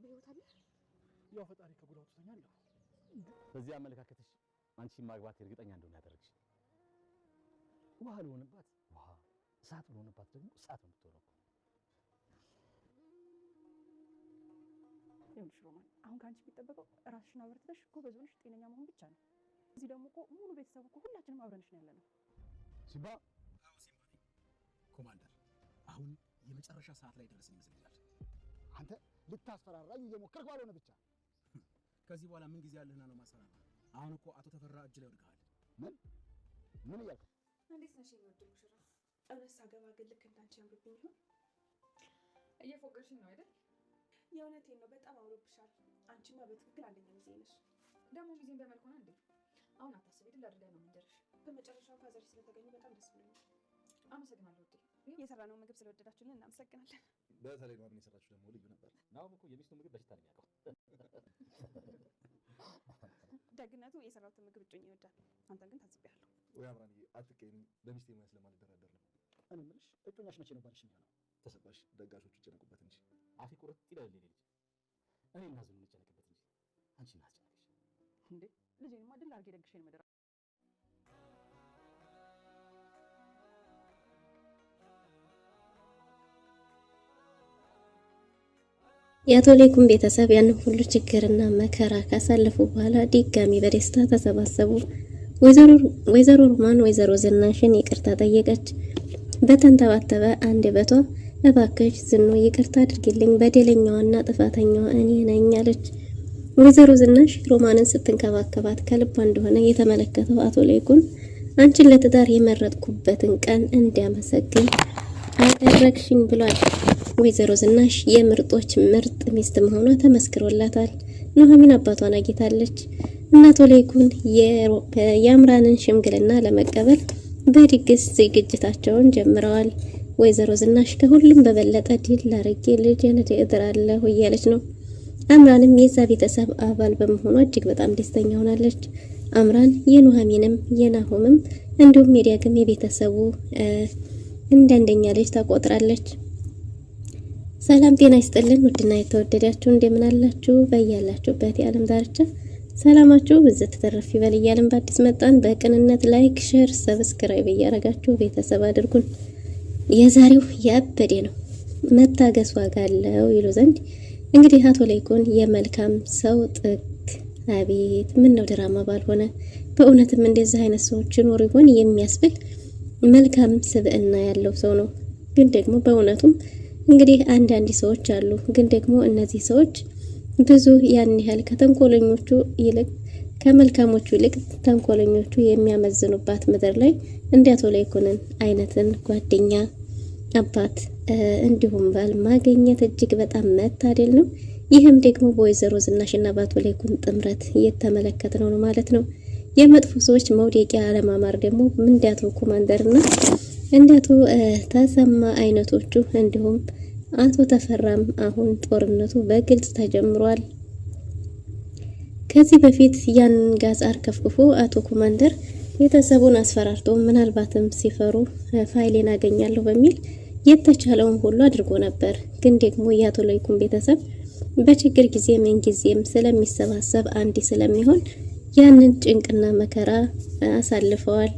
በህይወት አለ? ያው ፈጣሪ ከጉዳቱ ተኛለሁ። በዚህ አመለካከትሽ አንቺ ማግባት እርግጠኛ እንደሆነ ያደረግሽ ውሃ ልሆንባት ውሃ እሳት ልሆንባት ደግሞ እሳት ነው የምትሆነው። ይኸውልሽ ሮማን አሁን ካንቺ የሚጠበቀው ራስሽን አበርትተሽ ጎበዝ ሆነሽ ጤነኛ መሆን ብቻ ነው። እዚህ ደግሞ እኮ ሙሉ ቤተሰብ እኮ ሁላችንም አብረንሽ ነው ያለነው። ሲምባ አዎ ሲምባ ኮማንደር አሁን የመጨረሻ ሰዓት ላይ ደረስን ይመስልኛል። አንተ ልታስፈራራኝ እየሞከርክ ባልሆነ ብቻ ከዚህ በኋላ ምን ጊዜ ያለህና ነው ማሰራራ? አሁን እኮ አቶ ተፈራ እጅ ላይ ወድቀሃል። ምን እያልክ? እንዴት ነሽ የሚወደው ሙሽራ? እውነት ሳገባ ግን ልክ እንዳንቺ ያምርብኝ ይሆን? እየፎገርሽኝ ነው አይደል? የእውነቴን ነው። በጣም አምሮብሻል። አንቺማ በትክክል አንደኛ ጊዜ ነሽ። ደግሞ ጊዜን በመልኩ ነው እንዴ? አሁን አታስቢ፣ ድል አድርገን ነው የምንደርሽ። በመጨረሻው ፋዘርሽ ስለተገኙ በጣም ደስ ብሎኛል። አመሰግናለሁ ውዴ። የሰራነው ምግብ ስለወደዳችሁልን እናመሰግናለን። በተለይ ነው የሰራችሁ ደግሞ ልዩ ነበር። ናው እኮ የሚስቱ ምግብ በሽታ ነው የሚያውቀው። ደግነቱ የሰራሁት ምግብ እጮኛ ይወዳል። አንተ ግን ታዝቢያለሁ። ወይ አብራኒ አትቀይም። በሚስቴ ሙያ ስለማልደራደር ነው። እኔ የምልሽ እጮኛሽ መቼ ነው ባልሽ የሚሆነው? ተሰባሽ ደጋሾቹ ይጨነቁበት እንጂ አፊ ቁርጥ ይላል ልጅ እኔ እና ዝም እንጨነቅበት እንጂ አንቺ እናስጨነቅሽ እንዴ? ልጄንማ ድል አድርጌ ደግሼ ነው መደራ የአቶ ሌኩም ቤተሰብ ያን ሁሉ ችግርና መከራ ካሳለፉ በኋላ ድጋሚ በደስታ ተሰባሰቡ። ወይዘሮ ሮማን ወይዘሮ ዝናሽን ይቅርታ ጠየቀች። በተንተባተበ አንደበቷ እባክሽ ዝኑ ይቅርታ አድርጊልኝ፣ በደለኛዋና ጥፋተኛዋ እኔ ነኝ አለች። ወይዘሮ ዝናሽ ሮማንን ስትንከባከባት ከልቧ እንደሆነ የተመለከተው አቶ ሌኩን አንቺን ለትዳር የመረጥኩበትን ቀን እንዲያመሰግን አደረግሽኝ ብሏል። ወይዘሮ ዝናሽ የምርጦች ምርጥ ሚስት መሆኗ ተመስክሮላታል። ኑሐሚን አባቷን አግኝታለች። እናቶ ሌኩን የአምራንን ሽምግልና ለመቀበል በድግስ ዝግጅታቸውን ጀምረዋል። ወይዘሮ ዝናሽ ከሁሉም በበለጠ ድል አድርጌ ልጄን እድራለሁ እያለች ነው። አምራንም የዛ ቤተሰብ አባል በመሆኗ እጅግ በጣም ደስተኛ ሆናለች። አምራን የኑሐሚንም የናሆምም እንዲሁም የዲያግም የቤተሰቡ እንደኛ ልጅ ተቆጥራለች። ሰላም ጤና ይስጥልን ውድና የተወደዳችሁ እንደምን አላችሁ? በያላችሁበት የዓለም ዳርቻ ሰላማችሁ ብዝት ተተረፍ ይበል እያልን በአዲስ መጣን። በቅንነት ላይክ፣ ሼር፣ ሰብስክራይብ እያደረጋችሁ ቤተሰብ አድርጉን። የዛሬው ያበደ ነው፣ መታገስ ዋጋ አለው ይሉ ዘንድ እንግዲህ አቶ ሌኩን የመልካም ሰው ጥግ አቤት ምን ነው ድራማ ባልሆነ። በእውነትም እንደዚህ አይነት ሰዎች ይኖሩ ይሆን የሚያስብል መልካም ስብዕና ያለው ሰው ነው። ግን ደግሞ በእውነቱም እንግዲህ አንዳንድ ሰዎች አሉ። ግን ደግሞ እነዚህ ሰዎች ብዙ ያን ያህል ከተንኮለኞቹ ይልቅ ከመልካሞቹ ይልቅ ተንኮለኞቹ የሚያመዝኑባት ምድር ላይ እንደ አቶ ሌኩንን አይነትን ጓደኛ፣ አባት እንዲሁም ባል ማግኘት እጅግ በጣም መታደል ነው። ይህም ደግሞ በወይዘሮ ዝናሽና በአቶ ሌኩን ጥምረት እየተመለከትነው ነው ማለት ነው። የመጥፎ ሰዎች መውደቂያ አለማማር ደግሞ እንዳቶ ኮማንደርና እንዳቶ ተሰማ አይነቶቹ እንዲሁም አቶ ተፈራም አሁን ጦርነቱ በግልጽ ተጀምሯል። ከዚህ በፊት ያን ጋዝ አርከፍክፎ አቶ ኮማንደር ቤተሰቡን አስፈራርቶ ምናልባትም ሲፈሩ ፋይሌን አገኛለሁ በሚል የተቻለውን ሁሉ አድርጎ ነበር። ግን ደግሞ የአቶ ሌኩን ቤተሰብ በችግር ጊዜ ምን ጊዜም ስለሚሰባሰብ አንድ ስለሚሆን ያንን ጭንቅና መከራ አሳልፈዋል።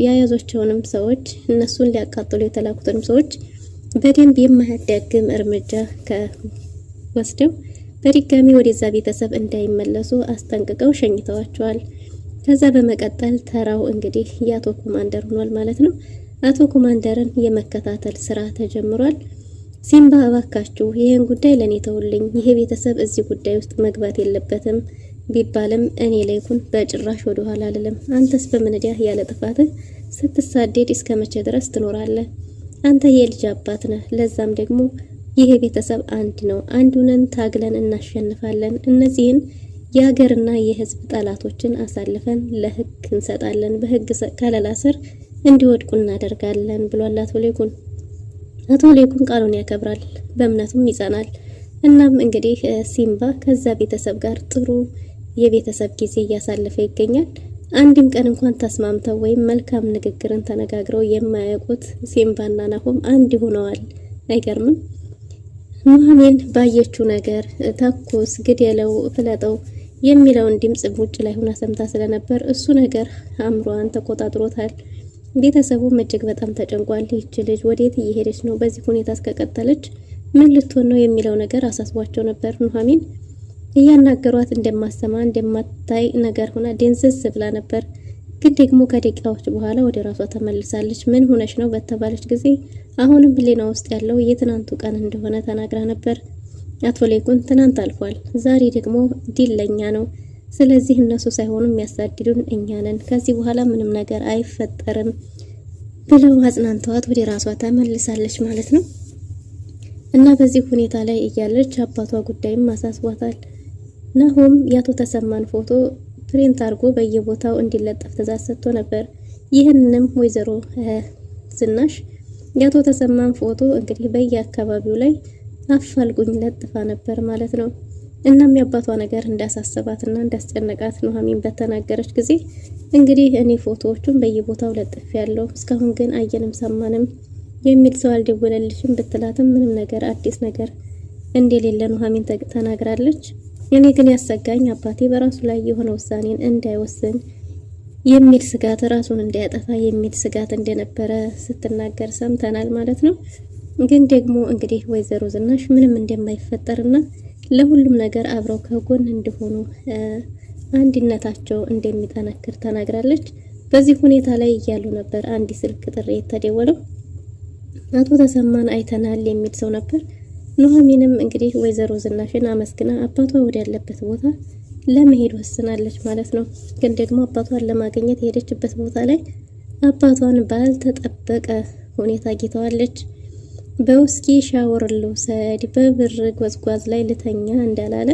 ያያዟቸውንም ሰዎች እነሱን ሊያቃጥሉ የተላኩትንም ሰዎች በደንብ የማያዳግም እርምጃ ወስደው በድጋሚ ወደዛ ቤተሰብ እንዳይመለሱ አስጠንቅቀው ሸኝተዋቸዋል። ከዛ በመቀጠል ተራው እንግዲህ የአቶ ኮማንደር ሆኗል ማለት ነው። አቶ ኮማንደርን የመከታተል ስራ ተጀምሯል። ሲምባ እባካችሁ ይሄን ጉዳይ ለኔ ተውልኝ፣ ይሄ ቤተሰብ እዚህ ጉዳይ ውስጥ መግባት የለበትም ቢባልም እኔ ሌኩን በጭራሽ ወደ ኋላ አልልም። አንተስ በመነዲያ ያለ ጥፋትህ ስትሳደድ እስከ መቼ ድረስ ትኖራለህ? አንተ የልጅ አባት ነህ። ለዛም ደግሞ ይሄ ቤተሰብ አንድ ነው። አንዱንን ታግለን እናሸንፋለን። እነዚህን የሀገርና የሕዝብ ጠላቶችን አሳልፈን ለህግ እንሰጣለን። በህግ ከለላ ስር እንዲወድቁ እናደርጋለን ብሏል አቶ ሌኩን። አቶ ሌኩን ቃሉን ያከብራል፣ በእምነቱም ይጸናል። እናም እንግዲህ ሲምባ ከዛ ቤተሰብ ጋር ጥሩ የቤተሰብ ጊዜ እያሳለፈ ይገኛል። አንድም ቀን እንኳን ተስማምተው ወይም መልካም ንግግርን ተነጋግረው የማያውቁት ሲምባና ናሆም አንድ ሆነዋል። አይገርምም? ኑሐሚን ባየችው ነገር ተኩስ፣ ግደለው፣ ፍለጠው የሚለውን ድምጽ ውጭ ላይ ሆና ሰምታ ስለነበር እሱ ነገር አእምሯን ተቆጣጥሮታል። ቤተሰቡም እጅግ በጣም ተጨንቋል። ይህች ልጅ ወዴት እየሄደች ነው? በዚህ ሁኔታ እስከቀጠለች ምን ልትሆን ነው የሚለው ነገር አሳስቧቸው ነበር። ኑሐሚን እያናገሯት እንደማሰማ እንደማታይ ነገር ሆና ደንዘዝ ብላ ነበር። ግን ደግሞ ከደቂቃዎች በኋላ ወደ ራሷ ተመልሳለች። ምን ሆነች ነው በተባለች ጊዜ አሁንም ህሊና ውስጥ ያለው የትናንቱ ቀን እንደሆነ ተናግራ ነበር። አቶ ሌኩን ትናንት አልፏል፣ ዛሬ ደግሞ ዲለኛ ነው። ስለዚህ እነሱ ሳይሆኑ የሚያሳድዱን እኛ ነን። ከዚህ በኋላ ምንም ነገር አይፈጠርም ብለው አጽናንተዋት ወደ ራሷ ተመልሳለች ማለት ነው። እና በዚህ ሁኔታ ላይ እያለች አባቷ ጉዳይም አሳስቧታል። ናሆም የአቶ ተሰማን ፎቶ ፕሪንት አድርጎ በየቦታው እንዲለጠፍ ትዕዛዝ ሰጥቶ ነበር። ይህንንም ወይዘሮ ዝናሽ የአቶ ተሰማን ፎቶ እንግዲህ በየአካባቢው ላይ አፋልጉኝ ለጥፋ ነበር ማለት ነው። እናም የአባቷ ነገር እንዳሳሰባትና እንዳስጨነቃት ኑሐሚን በተናገረች ጊዜ እንግዲህ እኔ ፎቶዎቹን በየቦታው ለጥፍ ያለው እስካሁን ግን አየንም ሰማንም የሚል ሰው አልደወለልሽም ብትላትም ምንም ነገር አዲስ ነገር እንደሌለ ኑሐሚን ተናግራለች። እኔ ግን ያሰጋኝ አባቴ በራሱ ላይ የሆነ ውሳኔን እንዳይወስን የሚል ስጋት፣ ራሱን እንዳያጠፋ የሚል ስጋት እንደነበረ ስትናገር ሰምተናል ማለት ነው። ግን ደግሞ እንግዲህ ወይዘሮ ዝናሽ ምንም እንደማይፈጠርና ለሁሉም ነገር አብረው ከጎን እንደሆኑ አንድነታቸው እንደሚጠነክር ተናግራለች። በዚህ ሁኔታ ላይ እያሉ ነበር አንድ ስልክ ጥሪ የተደወለው። አቶ ተሰማን አይተናል የሚል ሰው ነበር። ኑሐሚንም እንግዲህ ወይዘሮ ዝናሽን አመስግና አባቷ ወደ ያለበት ቦታ ለመሄድ ወስናለች ማለት ነው። ግን ደግሞ አባቷን ለማግኘት የሄደችበት ቦታ ላይ አባቷን ባልተጠበቀ ሁኔታ አግኝተዋለች። በውስኪ ሻወር ልውሰድ፣ በብር ጎዝጓዝ ላይ ልተኛ እንዳላለ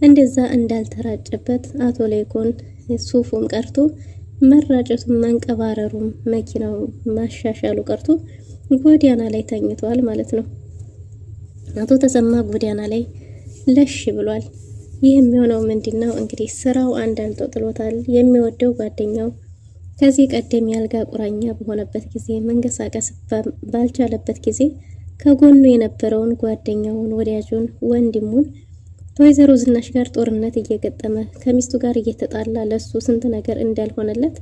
እንደዛ እንዳልተራጨበት አቶ ሌኮን ሱፉም ቀርቶ መራጨቱም መንቀባረሩም መኪናው ማሻሻሉ ቀርቶ ጎዳና ላይ ተኝቷል ማለት ነው። አቶ ተሰማ ጎዳና ላይ ለሽ ብሏል። ይህ የሚሆነው ምንድነው እንግዲህ ስራው አንዳልጦ ጥሎታል። የሚወደው ጓደኛው ከዚህ ቀደም ያልጋ ቁራኛ በሆነበት ጊዜ መንቀሳቀስ ባልቻለበት ጊዜ ከጎኑ የነበረውን ጓደኛውን፣ ወዳጁን፣ ወንድሙን ከወይዘሮ ዝናሽ ጋር ጦርነት እየገጠመ ከሚስቱ ጋር እየተጣላ ለሱ ስንት ነገር እንዳልሆነለት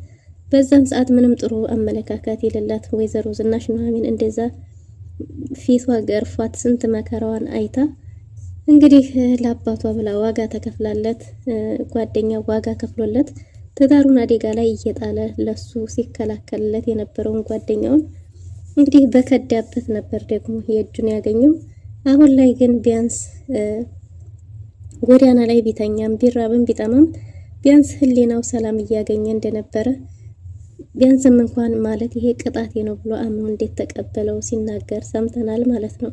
በዛን ሰዓት ምንም ጥሩ አመለካከት የሌላት ወይዘሮ ዝናሽ ኑሐሚን እንደዛ ፊቷ ገርፏት ስንት መከራዋን አይታ እንግዲህ ለአባቷ ብላ ዋጋ ተከፍላለት ጓደኛው ዋጋ ከፍሎለት ትዳሩን አደጋ ላይ እየጣለ ለሱ ሲከላከልለት የነበረውን ጓደኛውን እንግዲህ በከዳበት ነበር ደግሞ የእጁን ያገኘው። አሁን ላይ ግን ቢያንስ ጎዳና ላይ ቢተኛም ቢራብም ቢጠማም ቢያንስ ህሊናው ሰላም እያገኘ እንደነበረ ቢያንስም እንኳን ማለት ይሄ ቅጣቴ ነው ብሎ አምኖ እንዴት ተቀበለው ሲናገር ሰምተናል ማለት ነው።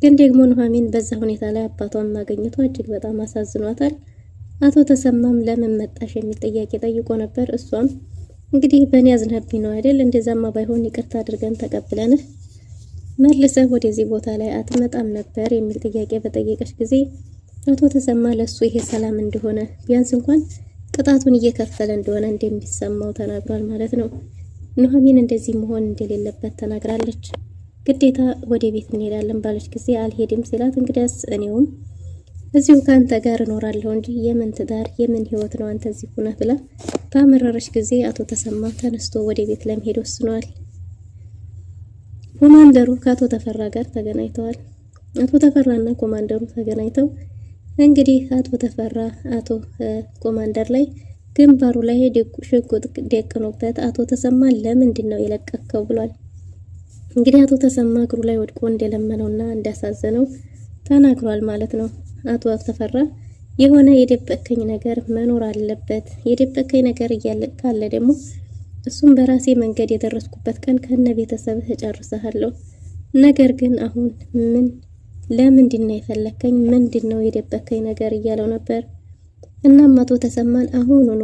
ግን ደግሞ ኑሐሚን በዛ ሁኔታ ላይ አባቷን ማግኘቷ እጅግ በጣም አሳዝኗታል። አቶ ተሰማም ለምን መጣሽ የሚል ጥያቄ ጠይቆ ነበር። እሷም እንግዲህ በእኔ አዝነብኝ ነው አይደል? እንደዛማ ባይሆን ይቅርታ አድርገን ተቀብለንህ መልሰህ ወደዚህ ቦታ ላይ አትመጣም ነበር የሚል ጥያቄ በጠየቀች ጊዜ አቶ ተሰማ ለሱ ይሄ ሰላም እንደሆነ ቢያንስ እንኳን ቅጣቱን እየከፈለ እንደሆነ እንደሚሰማው ተናግሯል ማለት ነው። ኑሐሚን እንደዚህ መሆን እንደሌለበት ተናግራለች። ግዴታ ወደ ቤት እንሄዳለን ባለች ጊዜ አልሄድም ሲላት እንግዲያስ እኔውም እዚሁ ካንተ ጋር እኖራለሁ እንጂ የምን ትዳር የምን ህይወት ነው አንተ እዚህ ሆነህ ብላ ባመረረች ጊዜ አቶ ተሰማ ተነስቶ ወደ ቤት ለመሄድ ወስኗል። ኮማንደሩ ከአቶ ተፈራ ጋር ተገናኝተዋል። አቶ ተፈራና ኮማንደሩ ተገናኝተው እንግዲህ አቶ ተፈራ አቶ ኮማንደር ላይ ግንባሩ ላይ ሽጉጥ ደቅኖበት አቶ ተሰማ ለምንድን ነው የለቀከው ብሏል። እንግዲህ አቶ ተሰማ እግሩ ላይ ወድቆ እንደለመነውና እንዳሳዘነው ተናግሯል ማለት ነው። አቶ ተፈራ የሆነ የደበቀኝ ነገር መኖር አለበት፣ የደበቀኝ ነገር እያለ ካለ ደግሞ እሱም በራሴ መንገድ የደረስኩበት ቀን ከነ ቤተሰብህ እጨርሰሃለሁ። ነገር ግን አሁን ለምንድን ነው የፈለከኝ? ምንድን ነው የደበቀኝ ነገር እያለው ነበር። እናም አቶ ተሰማን አሁኑኑ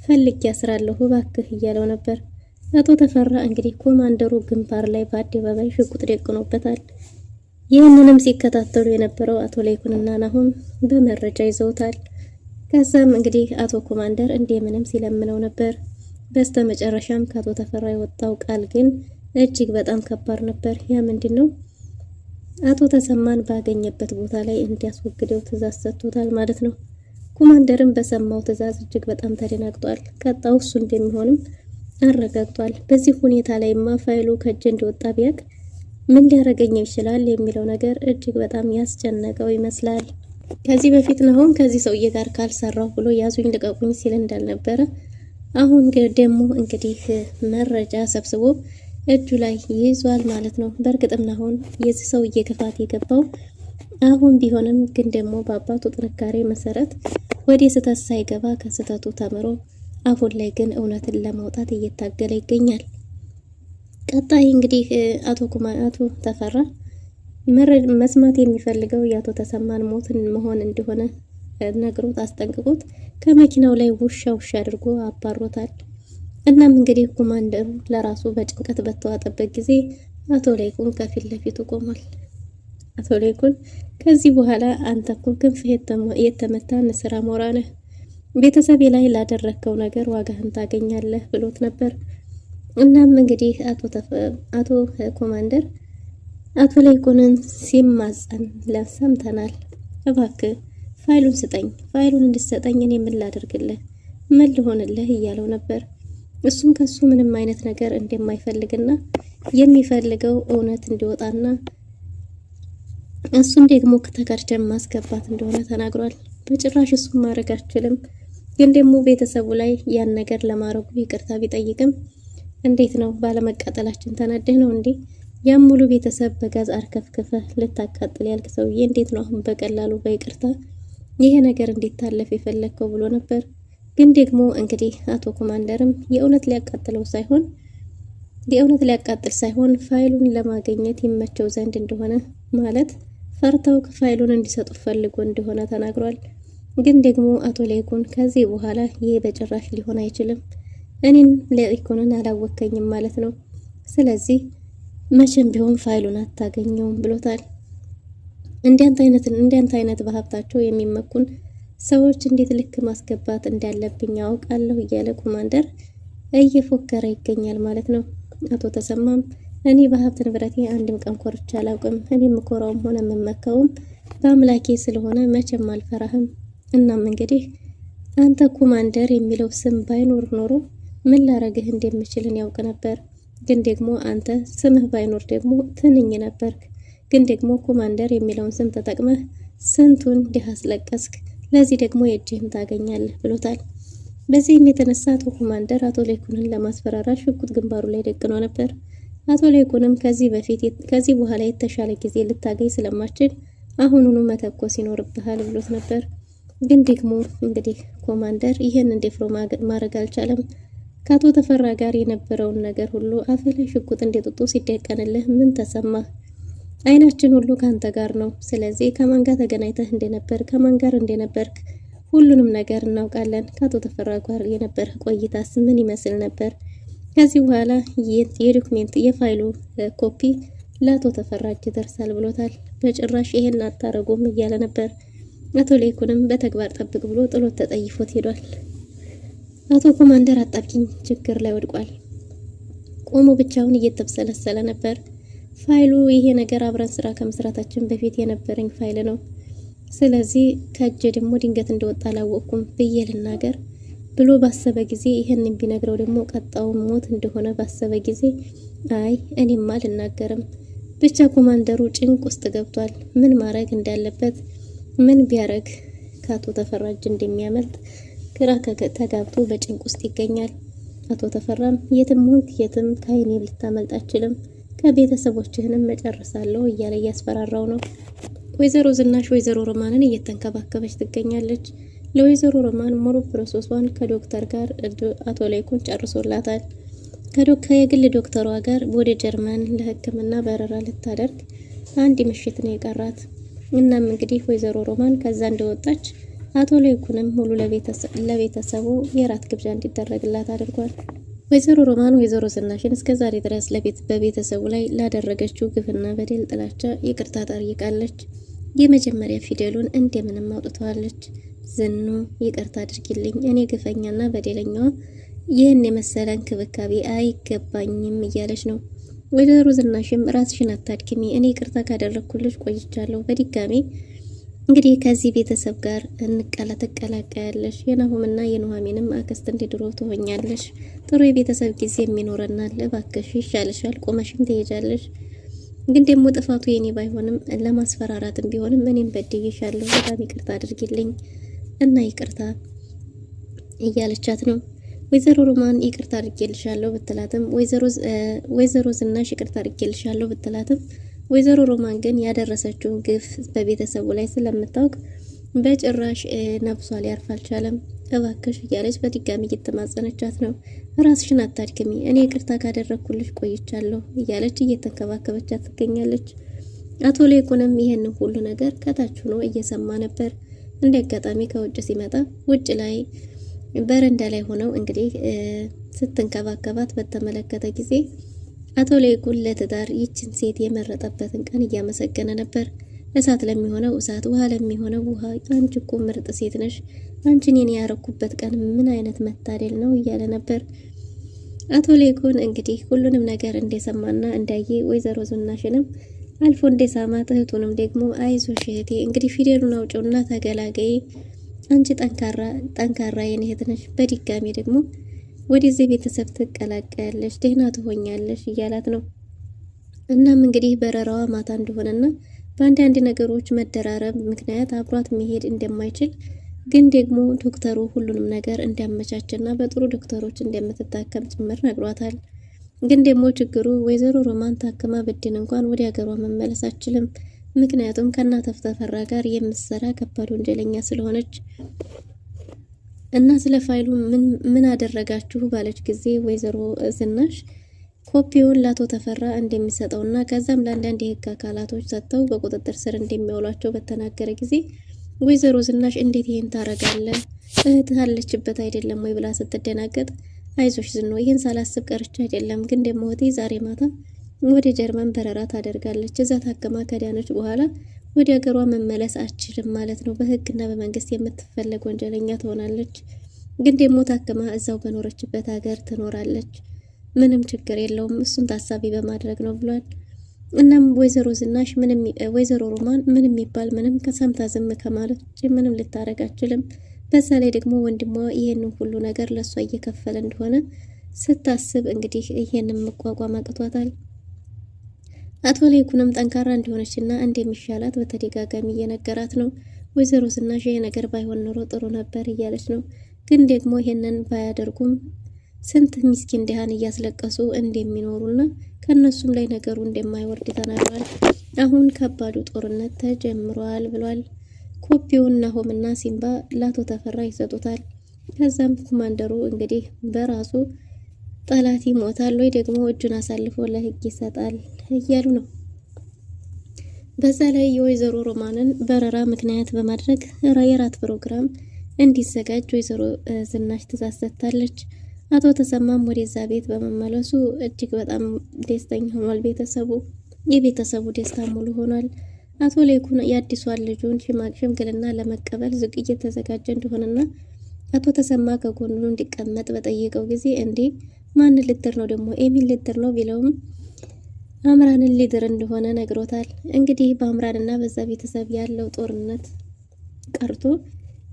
ፈልግ ያስራለሁ እባክህ እያለው ነበር። አቶ ተፈራ እንግዲህ ኮማንደሩ ግንባር ላይ በአደባባይ ሽጉጥ ደቅኖበታል። ይህንንም ሲከታተሉ የነበረው አቶ ላይኩንና ናሆም በመረጃ ይዘውታል። ከዛም እንግዲህ አቶ ኮማንደር እንደምንም ሲለምነው ነበር። በስተመጨረሻም ከአቶ ተፈራ የወጣው ቃል ግን እጅግ በጣም ከባድ ነበር። ያ ምንድነው? አቶ ተሰማን ባገኘበት ቦታ ላይ እንዲያስወግደው ትዕዛዝ ሰጥቶታል ማለት ነው። ኮማንደርም በሰማው ትዕዛዝ እጅግ በጣም ተደናግጧል። ቀጣው እሱ እንደሚሆንም አረጋግጧል። በዚህ ሁኔታ ላይማ ፋይሉ ከእጅ እንደወጣ ቢያቅ ምን ሊያረገኝ ይችላል የሚለው ነገር እጅግ በጣም ያስጨነቀው ይመስላል። ከዚህ በፊት ነው ከዚህ ሰውዬ ጋር ካልሰራው ብሎ ያዙኝ ልቀቁኝ ሲል እንዳልነበረ አሁን ደግሞ እንግዲህ መረጃ ሰብስቦ እጁ ላይ ይዟል ማለት ነው። በእርግጥም አሁን የዚህ ሰውዬ ክፋት የገባው አሁን ቢሆንም ግን ደግሞ በአባቱ ጥንካሬ መሰረት ወደ ስህተት ሳይገባ ከስህተቱ ተምሮ አሁን ላይ ግን እውነትን ለማውጣት እየታገለ ይገኛል። ቀጣይ እንግዲህ አቶ ተፈራ መስማት የሚፈልገው የአቶ ተሰማን ሞትን መሆን እንደሆነ ነግሮት አስጠንቅቆት ከመኪናው ላይ ውሻ አድርጎ አባሮታል። እናም እንግዲህ ኮማንደሩ ለራሱ በጭንቀት በተዋጠበት ጊዜ አቶ ላይኩን ከፊት ለፊቱ ቆሟል። አቶ ላይኩን ከዚህ በኋላ አንተ እኮ ክንፍ የተመታ ንስር አሞራ ነህ፣ ቤተሰቤ ላይ ላደረከው ነገር ዋጋህን ታገኛለህ ብሎት ነበር። እናም እንግዲህ አቶ ኮማንደር አቶ ላይኩንን ሲማጸን ለሰምተናል። እባክህ ፋይሉን ስጠኝ፣ ፋይሉን እንድትሰጠኝ እኔ ምን ላደርግልህ፣ ምን ልሆንልህ እያለው ነበር። እሱም ከሱ ምንም አይነት ነገር እንደማይፈልግና የሚፈልገው እውነት እንዲወጣና እሱን ደግሞ ከተጋርደም ማስገባት እንደሆነ ተናግሯል። በጭራሽ እሱን ማድረግ አልችልም፣ ግን ደግሞ ቤተሰቡ ላይ ያን ነገር ለማድረጉ ይቅርታ ቢጠይቅም እንዴት ነው ባለመቃጠላችን ተናደህ ነው እንዴ? ያም ሙሉ ቤተሰብ በጋዝ አርከፍክፈህ ልታቃጥል ያልክ ሰውዬ እንዴት ነው አሁን በቀላሉ በይቅርታ ይሄ ነገር እንዲታለፍ የፈለከው ብሎ ነበር። ግን ደግሞ እንግዲህ አቶ ኮማንደርም የእውነት ሊያቃጥል ሳይሆን ፋይሉን ለማግኘት ይመቸው ዘንድ እንደሆነ ማለት ፈርተው ፋይሉን እንዲሰጡ ፈልጎ እንደሆነ ተናግሯል። ግን ደግሞ አቶ ላይኩን ከዚህ በኋላ ይሄ በጭራሽ ሊሆን አይችልም፣ እኔን ላይኩንን አላወከኝም ማለት ነው፣ ስለዚህ መቼም ቢሆን ፋይሉን አታገኘውም ብሎታል። እንዲያንተ አይነት በሀብታቸው የሚመኩን ሰዎች እንዴት ልክ ማስገባት እንዳለብኝ አውቃለሁ እያለ ኮማንደር እየፎከረ ይገኛል ማለት ነው። አቶ ተሰማም እኔ በሀብት ንብረቴ አንድም ቀን ኮርቻ አላውቅም፣ እኔ የምኮራውም ሆነ የምመካውም በአምላኬ ስለሆነ መቼም አልፈራህም። እናም እንግዲህ አንተ ኮማንደር የሚለው ስም ባይኖር ኖሮ ምን ላረግህ እንደምችልን ያውቅ ነበር። ግን ደግሞ አንተ ስምህ ባይኖር ደግሞ ትንኝ ነበርክ። ግን ደግሞ ኮማንደር የሚለውን ስም ተጠቅመህ ስንቱን ድሃ አስለቀስክ፣ ለዚህ ደግሞ የእጅህን ታገኛለህ ብሎታል። በዚህም የተነሳ አቶ ኮማንደር አቶ ላይኩንን ለማስፈራራት ሽጉጥ ግንባሩ ላይ ደቅኖ ነበር። አቶ ላይኩንም ከዚህ በኋላ የተሻለ ጊዜ ልታገኝ ስለማችል አሁኑኑ መተኮስ ይኖርብሃል ብሎት ነበር። ግን ደግሞ እንግዲህ ኮማንደር ይህን እንደፍሮ ማድረግ አልቻለም። ከአቶ ተፈራ ጋር የነበረውን ነገር ሁሉ አፍህ ሽጉጥ እንደጥጦ ሲደቀንልህ ምን ተሰማህ? አይናችን ሁሉ ካንተ ጋር ነው። ስለዚህ ከማን ጋር ተገናኝተህ እንደነበር ከማን ጋር እንደነበርክ ሁሉንም ነገር እናውቃለን። ከአቶ ተፈራ ጋር የነበረ ቆይታስ ምን ይመስል ነበር? ከዚህ በኋላ የዶክሜንት የፋይሉ ኮፒ ለአቶ ተፈራ እጅ ደርሳል ብሎታል። በጭራሽ ይሄን አታረጉም እያለ ነበር። አቶ ላይኩንም በተግባር ጠብቅ ብሎ ጥሎት ተጠይፎት ሄዷል። አቶ ኮማንደር አጣብቂኝ ችግር ላይ ወድቋል። ቆሞ ብቻውን እየተብሰለሰለ ነበር። ፋይሉ ይሄ ነገር አብረን ስራ ከመስራታችን በፊት የነበረኝ ፋይል ነው። ስለዚህ ከእጄ ደግሞ ድንገት እንደወጣ አላወቅኩም ብዬ ልናገር ብሎ ባሰበ ጊዜ ይሄንን ቢነግረው ደግሞ ቀጣው ሞት እንደሆነ ባሰበ ጊዜ አይ እኔማ አልናገርም። ብቻ ኮማንደሩ ጭንቅ ውስጥ ገብቷል። ምን ማድረግ እንዳለበት ምን ቢያረግ ከአቶ ተፈራ እጅ እንደሚያመልጥ ግራ ተጋብቶ በጭንቅ ውስጥ ይገኛል። አቶ ተፈራም የትም ሆንክ የትም ከአይኔ ልታመልጥ አትችልም፣ ከቤተሰቦችህንም መጨረሳለሁ እያለ እያስፈራራው ነው። ወይዘሮ ዝናሽ ወይዘሮ ሮማንን እየተንከባከበች ትገኛለች። ለወይዘሮ ሮማን ሙሉ ፕሮሰሷን ከዶክተር ጋር አቶ ላይኩን ጨርሶላታል። ከየግል ዶክተሯ ጋር ወደ ጀርመን ለሕክምና በረራ ልታደርግ አንድ ምሽት ነው የቀራት። እናም እንግዲህ ወይዘሮ ሮማን ከዛ እንደወጣች አቶ ላይኩንም ሙሉ ለቤተሰቡ የራት ግብዣ እንዲደረግላት አድርጓል። ወይዘሮ ሮማን ወይዘሮ ዝናሽን እስከዛሬ ድረስ በቤተሰቡ ላይ ላደረገችው ግፍና በደል ጥላቻ ይቅርታ ጠይቃለች። የመጀመሪያ ፊደሉን እንደምንም አውጥተዋለች። ዝኑ ይቅርታ አድርጊልኝ፣ እኔ ግፈኛና በደለኛዋ ይህን የመሰለ እንክብካቤ አይገባኝም እያለች ነው። ወይዘሮ ዝናሽም ራስሽን አታድክሚ፣ እኔ ይቅርታ ካደረግኩልሽ ቆይቻለሁ። በድጋሚ እንግዲህ ከዚህ ቤተሰብ ጋር ትቀላቀያለሽ። የናሆምና የኑሐሚንም አክስት እንደ ድሮ ትሆኛለሽ። ጥሩ የቤተሰብ ጊዜ የሚኖረናል። እባክሽ ይሻልሻል፣ ቆመሽም ትሄጃለሽ። ግን ደግሞ ጥፋቱ የኔ ባይሆንም ለማስፈራራትም ቢሆንም እኔም በድዬሻለሁ። በጣም ይቅርታ አድርጊልኝ እና ይቅርታ እያለቻት ነው። ወይዘሮ ሮማን ይቅርታ አድርጌልሻለሁ ብትላትም ወይዘሮ ዝናሽ ይቅርታ አድርጌልሻለሁ ብትላትም ወይዘሮ ሮማን ግን ያደረሰችውን ግፍ በቤተሰቡ ላይ ስለምታውቅ በጭራሽ ነፍሷ ሊያርፍ አልቻለም። እባክሽ እያለች በድጋሚ እየተማጸነቻት ነው። ራስሽን አታድክሚ፣ እኔ ይቅርታ ካደረግኩልሽ ቆይቻለሁ እያለች እየተንከባከበቻት ትገኛለች። አቶ ሌኩንም ይሄንን ሁሉ ነገር ከታች ሆኖ እየሰማ ነበር። እንደ አጋጣሚ ከውጭ ሲመጣ ውጭ ላይ በረንዳ ላይ ሆነው እንግዲህ ስትንከባከባት በተመለከተ ጊዜ አቶ ሌኩን ለትዳር ይችን ሴት የመረጠበትን ቀን እያመሰገነ ነበር። እሳት ለሚሆነው እሳት፣ ውሃ ለሚሆነው ውሃ፣ አንቺ እኮ ምርጥ ሴት ነሽ፣ አንቺን የኔ ያረኩበት ቀን ምን አይነት መታደል ነው እያለ ነበር። አቶ ሌኩን እንግዲህ ሁሉንም ነገር እንደሰማና እንዳየ ወይዘሮ ዝናሽንም አልፎ እንደሳማት እህቱንም ደግሞ አይዞሽ እህቴ እንግዲህ ፊደሉን አውጪውና ተገላገይ፣ አንቺ ጠንካራ የኔ እህት ነሽ፣ በድጋሚ ደግሞ ወደዚህ ቤተሰብ ትቀላቀያለሽ፣ ደህና ትሆኛለሽ እያላት ነው። እናም እንግዲህ በረራዋ ማታ እንደሆነና በአንዳንድ ነገሮች መደራረብ ምክንያት አብሯት መሄድ እንደማይችል ግን ደግሞ ዶክተሩ ሁሉንም ነገር እንዲያመቻችና በጥሩ ዶክተሮች እንደምትታከም ጭምር ነግሯታል። ግን ደግሞ ችግሩ ወይዘሮ ሮማን ታክማ ብድን እንኳን ወደ ሀገሯ መመለስ አትችልም። ምክንያቱም ከእናተ ተፈራ ጋር የምትሰራ ከባድ ወንጀለኛ ስለሆነች እና ስለ ፋይሉ ምን አደረጋችሁ ባለች ጊዜ ወይዘሮ ዝናሽ ኮፒውን ለአቶ ተፈራ እንደሚሰጠውና ከዛም ለአንዳንድ የህግ አካላቶች ሰጥተው በቁጥጥር ስር እንደሚያውሏቸው በተናገረ ጊዜ ወይዘሮ ዝናሽ እንዴት ይሄን ታረጋለህ? እህትህ አለችበት አይደለም ወይ ብላ ስትደናገጥ አይዞሽ ዝኖ ይሄን ሳላስብ ቀርቻ አይደለም፣ ግን ደግሞ እህቴ ዛሬ ማታ ወደ ጀርመን በረራ ታደርጋለች። እዛ ታከማ ከዳነች በኋላ ወደ ሀገሯ መመለስ አትችልም ማለት ነው። በህግና በመንግስት የምትፈለግ ወንጀለኛ ትሆናለች። ግን ደግሞ ታከማ እዛው በኖረችበት ሀገር ትኖራለች። ምንም ችግር የለውም፣ እሱን ታሳቢ በማድረግ ነው ብሏል። እናም ወይዘሮ ዝናሽ ወይዘሮ ሮማን ምንም የሚባል ምንም ከሰምታ ዝም ከማለት ምንም ልታረግ አትችልም። በዛ ላይ ደግሞ ወንድሟ ይሄንን ሁሉ ነገር ለሷ እየከፈለ እንደሆነ ስታስብ እንግዲህ ይሄንን መቋቋም አቅቷታል። አቶ ሌኩንም ጠንካራ እንደሆነችና እንደሚሻላት በተደጋጋሚ እየነገራት ነው። ወይዘሮ ዝናሽ ይሄ ነገር ባይሆን ኖሮ ጥሩ ነበር እያለች ነው። ግን ደግሞ ይሄንን ባያደርጉም ስንት ምስኪን ድሃን እያስለቀሱ እንደሚኖሩና ከነሱም ላይ ነገሩ እንደማይወርድ ተናግሯል። አሁን ከባዱ ጦርነት ተጀምሯል ብሏል። ኮፒውን ናሆምና ሲምባ ለአቶ ተፈራ ይሰጡታል። ከዛም ኮማንደሩ እንግዲህ በራሱ ጠላት ይሞታል ወይ ደግሞ እጁን አሳልፎ ለህግ ይሰጣል እያሉ ነው። በዛ ላይ የወይዘሮ ሮማንን በረራ ምክንያት በማድረግ የራት ፕሮግራም እንዲዘጋጅ ወይዘሮ ዝናሽ ትእዛዝ ሰጥታለች። አቶ ተሰማም ወደዛ ቤት በመመለሱ እጅግ በጣም ደስተኛ ሆኗል። የቤተሰቡ ደስታ ሙሉ ሆኗል። አቶ ሌኩን የአዲሷን ልጁን ሽምግልና ለመቀበል ዝቅ እየተዘጋጀ እንደሆነና አቶ ተሰማ ከጎኑ እንዲቀመጥ በጠየቀው ጊዜ እንዴ ማን ልድር ነው ደግሞ ኤሚል ልድር ነው ቢለውም አምራንን ሊድር እንደሆነ ነግሮታል። እንግዲህ በአምራንና በዛ ቤተሰብ ያለው ጦርነት ቀርቶ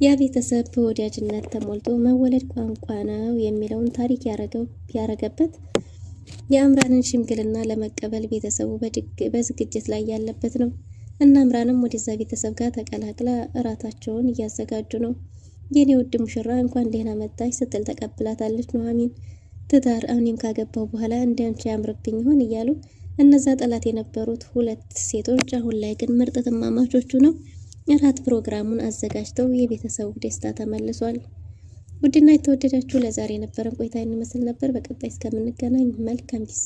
ያ ቤተሰብ በወዳጅነት ተሞልቶ መወለድ ቋንቋ ነው የሚለውን ታሪክ ያረገበት የአምራንን ሽምግልና ለመቀበል ቤተሰቡ በዝግጅት ላይ ያለበት ነው። እና አምራንም ወደዛ ቤተሰብ ጋር ተቀላቅላ እራታቸውን እያዘጋጁ ነው። የኔ ውድ ሙሽራ እንኳን ደህና መጣሽ ስትል ተቀብላታለች ኑሐሚን። ትዳር እኔም ካገባው በኋላ እንዳንቺ ያምርብኝ ይሆን እያሉ እነዛ ጠላት የነበሩት ሁለት ሴቶች አሁን ላይ ግን ምርጥ ተማማቾቹ ነው እራት ፕሮግራሙን አዘጋጅተው የቤተሰቡ ደስታ ተመልሷል። ውድና የተወደዳችሁ ለዛሬ የነበረን ቆይታ ይመስል ነበር። በቀጣይ እስከምንገናኝ መልካም ጊዜ